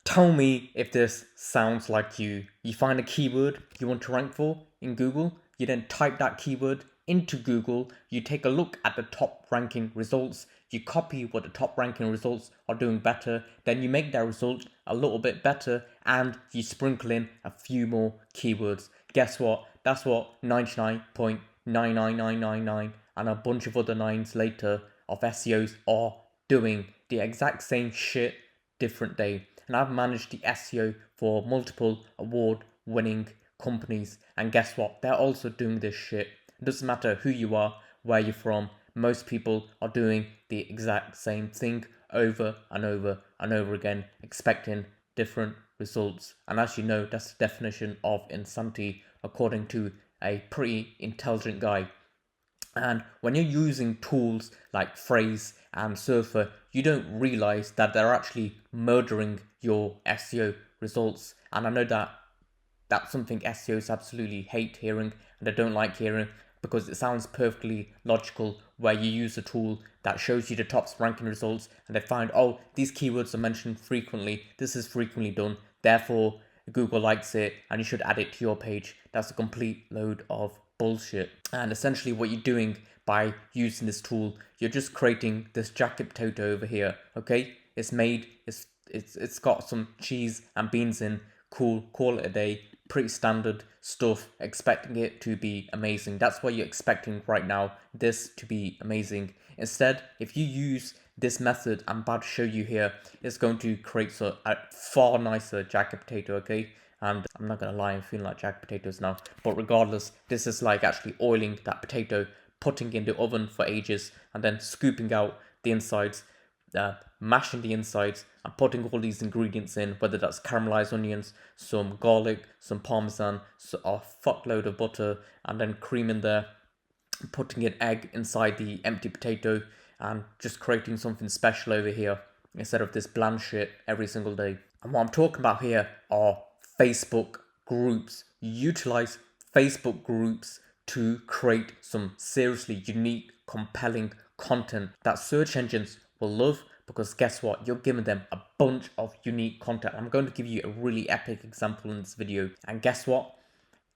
Tell me if this sounds like you. You find a keyword you want to rank for in Google, you then type that keyword into Google, you take a look at the top ranking results, you copy what the top ranking results are doing better, then you make that result a little bit better and you sprinkle in a few more keywords. Guess what? That's what 99.99999 and a bunch of other nines later of SEOs are doing. The exact same shit, different day. And I've managed the SEO for multiple award winning companies. And guess what? They're also doing this shit. It doesn't matter who you are, where you're from, most people are doing the exact same thing over and over and over again, expecting different results. And as you know, that's the definition of insanity, according to a pretty intelligent guy. And when you're using tools like Fraise and Surfer, you don't realize that they're actually murdering your SEO results. And I know that that's something SEOs absolutely hate hearing and they don't like hearing, because it sounds perfectly logical where you use a tool that shows you the top ranking results and they find, oh, these keywords are mentioned frequently, this is frequently done, therefore Google likes it and you should add it to your page. That's a complete load of bullshit. And essentially what you're doing by using this tool, you're just creating this jacket potato over here, okay? It's made, it's got some cheese and beans in, cool, call it a day, pretty standard stuff, expecting it to be amazing. That's what you're expecting right now, this to be amazing. Instead, if you use this method I'm about to show you here, it's going to create a far nicer jacket potato, okay? And I'm not gonna lie, I'm feeling like jacket potatoes now. But regardless, this is like actually oiling that potato, putting in the oven for ages, and then scooping out the insides, mashing the insides, and putting all these ingredients in, whether that's caramelized onions, some garlic, some parmesan, so a fuckload of butter, and then cream in there, putting an egg inside the empty potato, and just creating something special over here instead of this bland shit every single day. And what I'm talking about here are Facebook groups. Utilize Facebook groups to create some seriously unique, compelling content that search engines will love, because guess what? You're giving them a bunch of unique content. I'm going to give you a really epic example in this video. And guess what?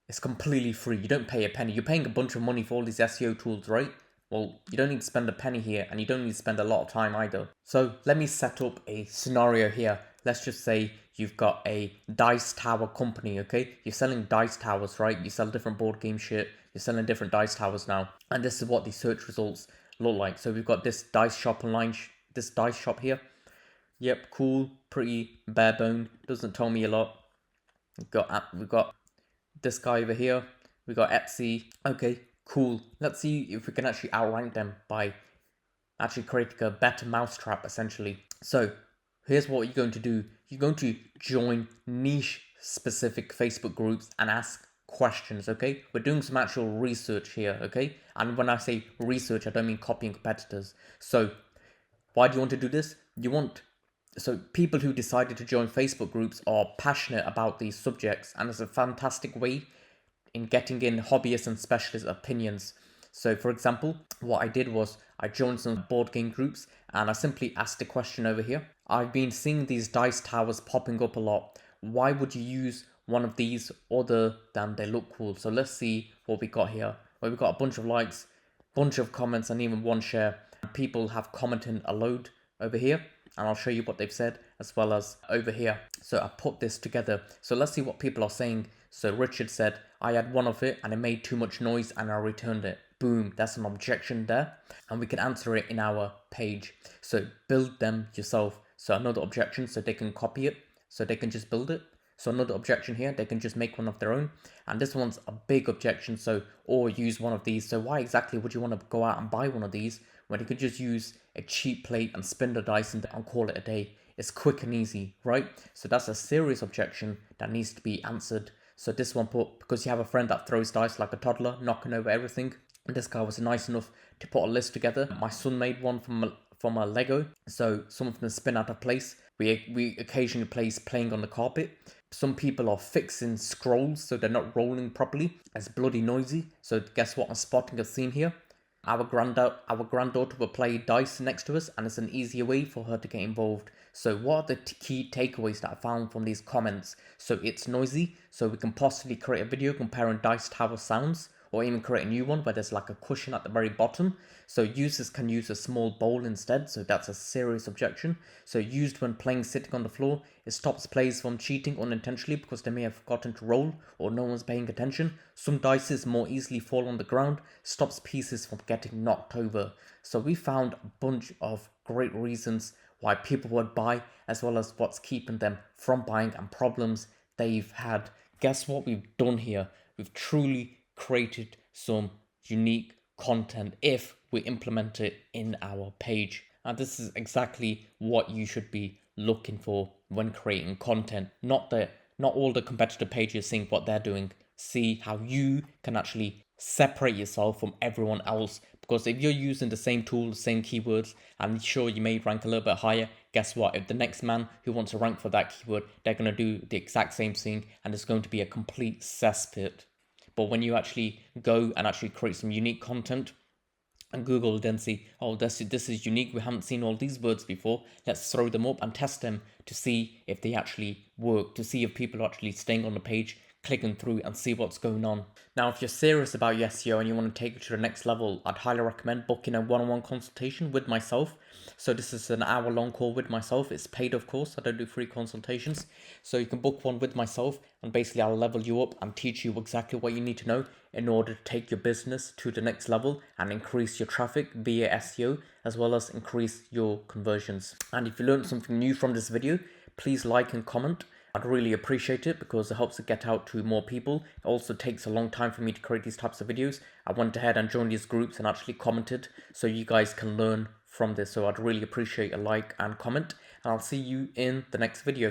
It's completely free. You don't pay a penny. You're paying a bunch of money for all these SEO tools, right? Well, you don't need to spend a penny here and you don't need to spend a lot of time either. So let me set up a scenario here. Let's just say you've got a dice tower company, okay? You're selling dice towers, right? You sell different board game shit. You're selling different dice towers now. And this is what the search results look like. So we've got this dice shop online, this dice shop here. Yep, cool, pretty bare bone. Doesn't tell me a lot. We've got this guy over here. We got Etsy. Okay, cool. Let's see if we can actually outrank them by actually creating a better mousetrap, essentially. So here's what you're going to do. You're going to join niche specific Facebook groups and ask questions, okay? We're doing some actual research here, okay? And when I say research, I don't mean copying competitors. So why do you want to do this? So people who decided to join Facebook groups are passionate about these subjects, and it's a fantastic way in getting in hobbyist and specialist opinions. So for example, what I did was I joined some board game groups and I simply asked a question over here. I've been seeing these dice towers popping up a lot. Why would you use one of these other than they look cool? So let's see what we got here. Well, we've got a bunch of likes, bunch of comments, and even one share. People have commented a load over here, and I'll show you what they've said as well as over here. So I put this together. So let's see what people are saying. So Richard said, I had one of it and it made too much noise and I returned it. Boom, that's an objection there. And we can answer it in our page. So build them yourself. So another objection, so they can copy it. So they can just build it. So another objection here, they can just make one of their own. And this one's a big objection, so, or use one of these. So why exactly would you want to go out and buy one of these when you could just use a cheap plate and spin the dice and call it a day? It's quick and easy, right? So that's a serious objection that needs to be answered. So this one put, because you have a friend that throws dice like a toddler, knocking over everything. And this guy was nice enough to put a list together. My son made one from a Lego, so some of them spin out of place. We occasionally playing on the carpet. Some people are fixing scrolls so they're not rolling properly. It's bloody noisy. So guess what? I'm spotting a theme here. Our granddaughter will play dice next to us, and it's an easier way for her to get involved. So what are the key takeaways that I found from these comments? So it's noisy, so we can possibly create a video comparing dice tower sounds, or even create a new one where there's like a cushion at the very bottom. So users can use a small bowl instead, so that's a serious objection. So used when playing sitting on the floor, it stops players from cheating unintentionally because they may have forgotten to roll or no one's paying attention. Some dice more easily fall on the ground, stops pieces from getting knocked over. So we found a bunch of great reasons why people would buy, as well as what's keeping them from buying and problems they've had. Guess what we've done here? We've truly created some unique content if we implement it in our page. And this is exactly what you should be looking for when creating content. Not all the competitor pages seeing what they're doing. See how you can actually separate yourself from everyone else. Because if you're using the same tool, the same keywords, and sure you may rank a little bit higher, guess what? If the next man who wants to rank for that keyword, they're going to do the exact same thing, and it's going to be a complete cesspit. But when you actually go and actually create some unique content, and Google will then see, oh, this is unique, we haven't seen all these words before, let's throw them up and test them to see if they actually work, to see if people are actually staying on the page, clicking through and see what's going on. Now, if you're serious about your SEO and you want to take it to the next level, I'd highly recommend booking a one-on-one consultation with myself. So this is an hour-long call with myself. It's paid, of course. I don't do free consultations. So you can book one with myself, and basically I'll level you up and teach you exactly what you need to know in order to take your business to the next level and increase your traffic via SEO, as well as increase your conversions. And if you learned something new from this video, please like and comment. I'd really appreciate it because it helps to get out to more people. It also takes a long time for me to create these types of videos. I went ahead and joined these groups and actually commented so you guys can learn from this. So I'd really appreciate a like and comment, and I'll see you in the next video.